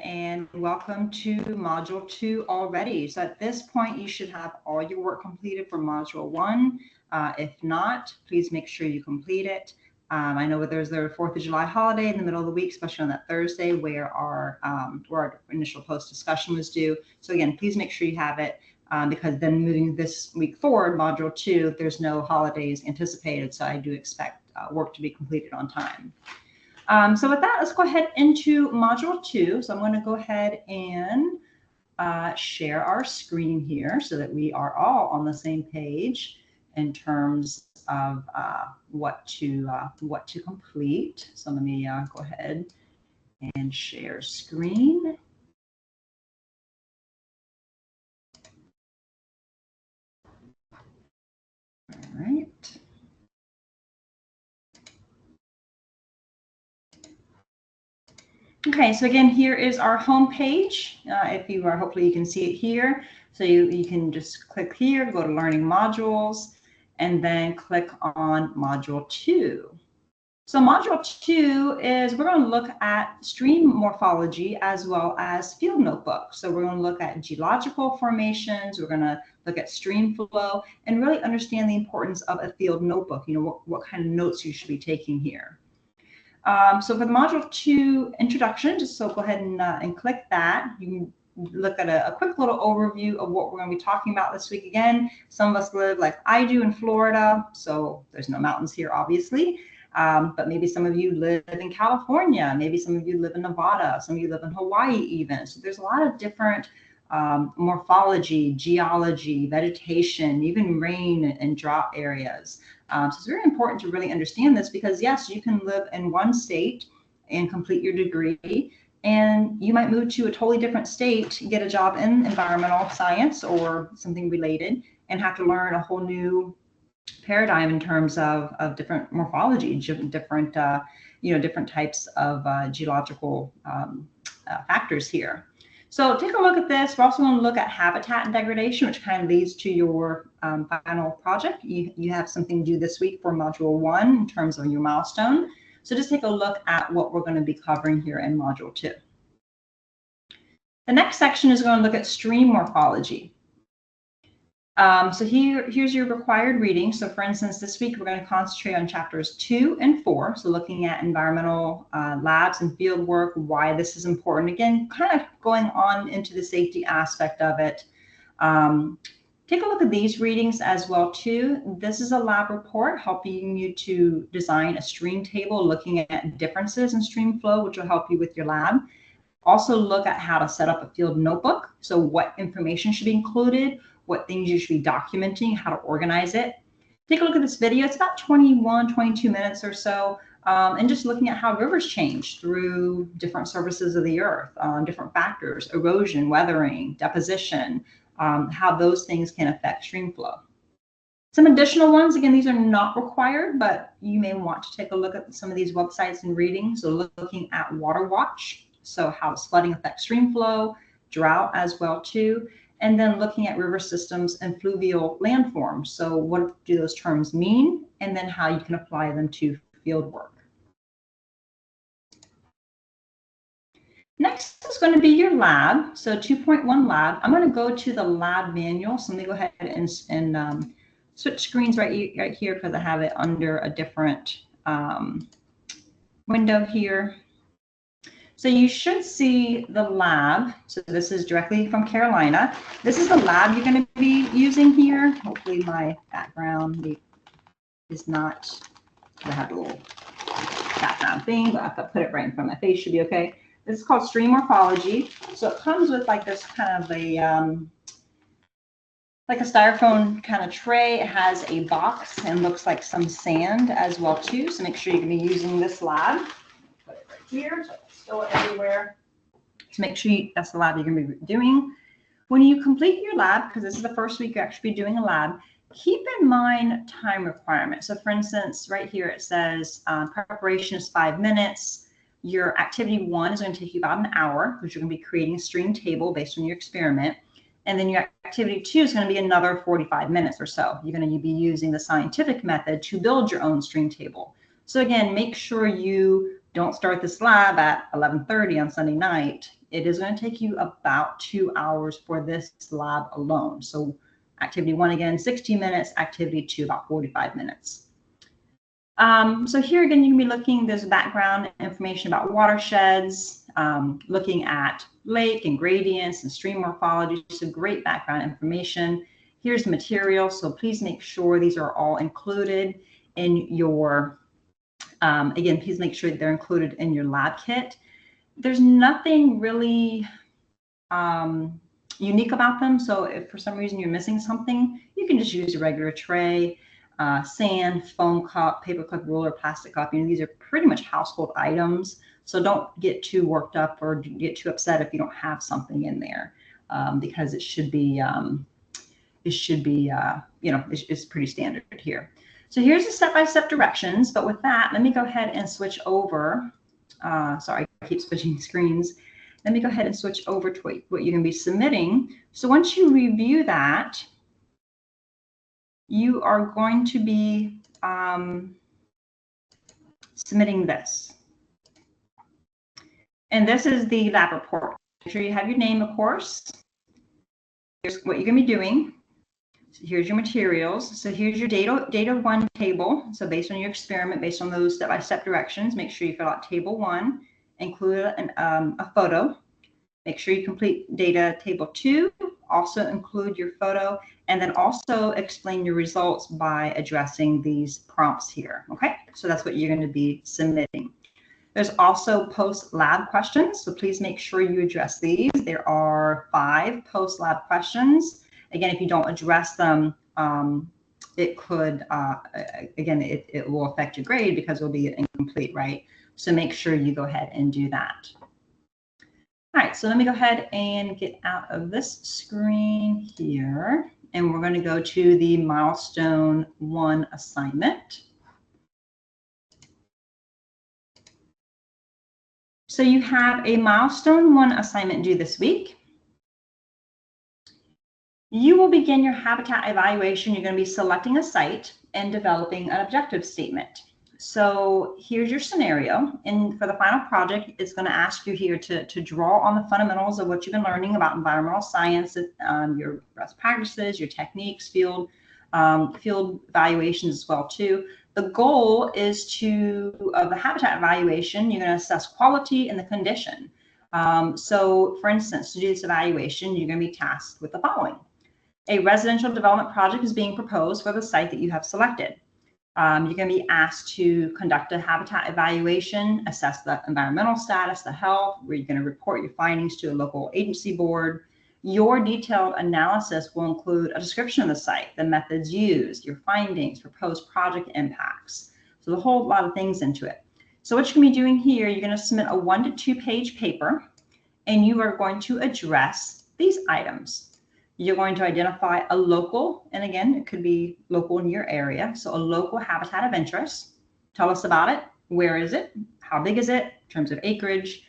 and welcome to Module 2 already. So at this point, you should have all your work completed for Module 1. If not, please make sure you complete it. I know there's the 4th of July holiday in the middle of the week, especially on that Thursday where our initial post discussion was due. So again, please make sure you have it because then moving this week forward, Module 2, there's no holidays anticipated. So I do expect work to be completed on time. So with that, let's go ahead into Module 2. So I'm going to go ahead and share our screen here so that we are all on the same page in terms of what to complete. So let me go ahead and share screen. All right. Okay, so again, here is our home page. If you are, hopefully you can see it here. So you can just click here, go to Learning Modules, and then click on Module 2. So Module 2 is, we're going to look at stream morphology as well as field notebook. So we're going to look at geological formations, we're going to look at stream flow, and really understand the importance of a field notebook, you know, what kind of notes you should be taking here. So for the Module 2 introduction, just so go ahead and click that. You can look at a quick little overview of what we're going to be talking about this week. Again, some of us live like I do in Florida, so there's no mountains here, obviously. But maybe some of you live in California, maybe some of you live in Nevada, some of you live in Hawaii even. So there's a lot of different morphology, geology, vegetation, even rain and drought areas. So it's very important to really understand this because yes, you can live in one state and complete your degree, and you might move to a totally different state, get a job in environmental science or something related, and have to learn a whole new paradigm in terms of different morphology, different different types of geological factors here. So take a look at this. We're also going to look at habitat degradation, which kind of leads to your final project. You have something due this week for Module 1 in terms of your milestone. So just take a look at what we're going to be covering here in Module 2. The next section is going to look at stream morphology. So here's your required reading. So for instance, this week we're going to concentrate on chapters 2 and 4. So looking at environmental labs and field work, why this is important. Again, kind of going on into the safety aspect of it. Take a look at these readings as well too. This is a lab report helping you to design a stream table, looking at differences in stream flow, which will help you with your lab. Also look at how to set up a field notebook. So what information should be included, what things you should be documenting, how to organize it. Take a look at this video. It's about 22 minutes or so, and just looking at how rivers change through different surfaces of the earth, different factors, erosion, weathering, deposition, how those things can affect stream flow. Some additional ones, again, these are not required, but you may want to take a look at some of these websites and readings. So looking at Water Watch, so how does flooding affect stream flow, drought as well too. And then looking at river systems and fluvial landforms. So what do those terms mean? And then how you can apply them to field work. Next is going to be your lab. So 2.1 lab. I'm going to go to the lab manual. So let me go ahead and switch screens right here because I have it under a different window here. So you should see the lab. So this is directly from Carolina. This is the lab you're going to be using here. Hopefully my background is not, I have a little background thing, but I have to put it right in front of my face, should be okay. This is called stream morphology. So it comes with like this kind of a, like a styrofoam kind of tray. It has a box and looks like some sand as well too. So make sure you're going to be using this lab. Put it right here. So still everywhere. So make sure that's the lab you're going to be doing. When you complete your lab, because this is the first week you're actually doing a lab, keep in mind time requirements. So for instance, right here it says preparation is 5 minutes. Your activity 1 is going to take you about an hour because you're going to be creating a stream table based on your experiment. And then your activity 2 is going to be another 45 minutes or so. You're going to be using the scientific method to build your own stream table. So again, make sure you don't start this lab at 11:30 on Sunday night. It is going to take you about 2 hours for this lab alone. So activity 1, again, 60 minutes, activity 2, about 45 minutes. So here again, you can be looking, there's background information about watersheds, looking at lake and gradients and stream morphology, so great background information. Here's the material, so please make sure these are all included in your, again, please make sure they're included in your lab kit. There's nothing really unique about them, so if for some reason you're missing something, you can just use a regular tray, sand, foam cup, paper clip, ruler, plastic cup. You know, these are pretty much household items, so don't get too worked up or get too upset if you don't have something in there, because it should be, you know, it's pretty standard here. So here's the step-by-step directions, but with that, let me go ahead and switch over. Sorry, I keep switching screens. Let me go ahead and switch over to what you're going to be submitting. So once you review that, you are going to be submitting this. And this is the lab report. Make sure you have your name, of course. Here's what you're going to be doing. So here's your materials. So here's your data 1 table. So based on your experiment, based on those step-by-step directions, make sure you fill out table 1, include a photo. Make sure you complete data table 2, also include your photo, and then also explain your results by addressing these prompts here, okay? So that's what you're going to be submitting. There's also post-lab questions, so please make sure you address these. There are 5 post-lab questions. Again, if you don't address them, it could, again, it will affect your grade because it will be incomplete, right? So make sure you go ahead and do that. All right, so let me go ahead and get out of this screen here, and we're going to go to the milestone 1 assignment. So you have a milestone 1 assignment due this week. You will begin your habitat evaluation. You're going to be selecting a site and developing an objective statement. So here's your scenario. And for the final project, it's going to ask you here to draw on the fundamentals of what you've been learning about environmental science, your best practices, your techniques, field evaluations as well too. The goal is of the habitat evaluation, you're going to assess quality and the condition. So for instance, to do this evaluation, you're going to be tasked with the following. A residential development project is being proposed for the site that you have selected. You're going to be asked to conduct a habitat evaluation, assess the environmental status, the health, where you're going to report your findings to a local agency board. Your detailed analysis will include a description of the site, the methods used, your findings, proposed project impacts. So a whole lot of things into it. So what you're going to be doing here, you're going to submit a 1 to 2 page paper, and you are going to address these items. You're going to identify a local, and again, it could be local in your area. So a local habitat of interest. Tell us about it. Where is it? How big is it in terms of acreage,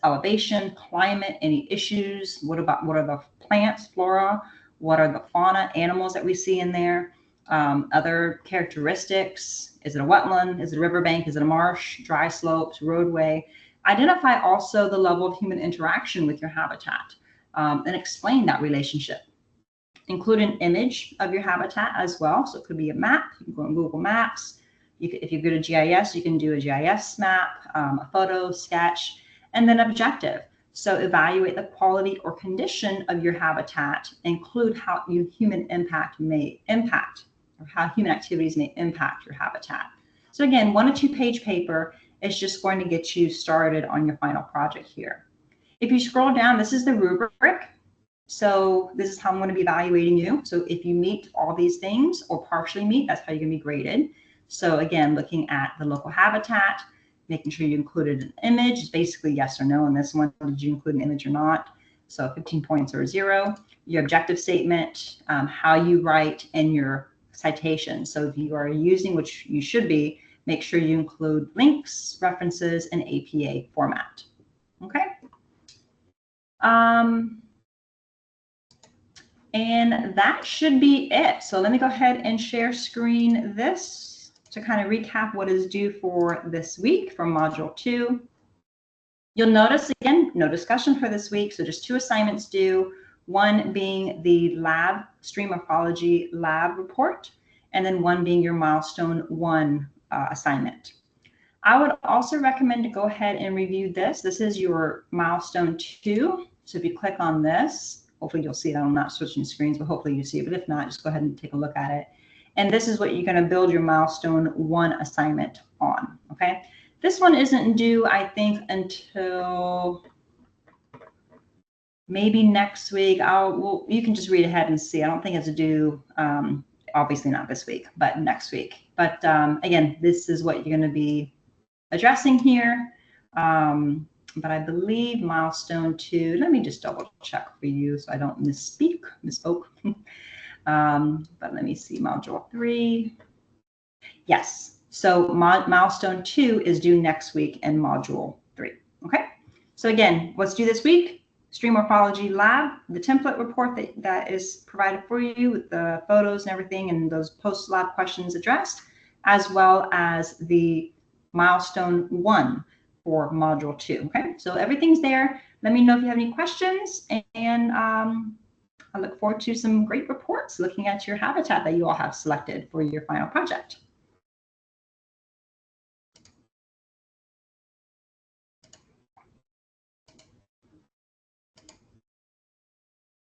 elevation, climate, any issues? What are the plants, flora? What are the fauna, animals that we see in there? Other characteristics. Is it a wetland? Is it a riverbank? Is it a marsh? Dry slopes, roadway? Identify also the level of human interaction with your habitat. And explain that relationship. Include an image of your habitat as well. So it could be a map. You can go on Google Maps. If you're good at GIS, you can do a GIS map, a photo, sketch, and then objective. So evaluate the quality or condition of your habitat. Include how human impact may impact, or how human activities may impact your habitat. So again, 1 to 2 page paper is just going to get you started on your final project here. If you scroll down, this is the rubric. So this is how I'm going to be evaluating you. So if you meet all these things or partially meet, that's how you're going to be graded. So again, looking at the local habitat, making sure you included an image, it's basically yes or no. In this one, did you include an image or not? So 15 points or 0. Your objective statement, how you write, and your citation. So if you are using, which you should be, make sure you include links, references, and APA format. Okay. And that should be it. So let me go ahead and share screen this to kind of recap what is due for this week from Module 2. You'll notice, again, no discussion for this week, so just 2 assignments due, one being the lab, stream morphology lab report, and then one being your milestone 1 assignment. I would also recommend to go ahead and review this. This is your milestone 2. So if you click on this, hopefully you'll see it. I'm not switching screens, but hopefully you see it. But if not, just go ahead and take a look at it. And this is what you're going to build your milestone 1 assignment on. Okay. This one isn't due, I think, until maybe next week. Well, you can just read ahead and see. I don't think it's due, obviously not this week, but next week. But again, this is what you're going to be addressing here. But I believe milestone 2, let me just double check for you so I don't misspoke. But let me see, module 3. Yes. So milestone 2 is due next week in module 3. Okay. So again, what's due this week? Stream morphology lab, the template report that is provided for you with the photos and everything and those post-lab questions addressed, as well as the milestone 1 for module 2. Okay. So everything's there. Let me know if you have any questions, and I look forward to some great reports looking at your habitat that you all have selected for your final project.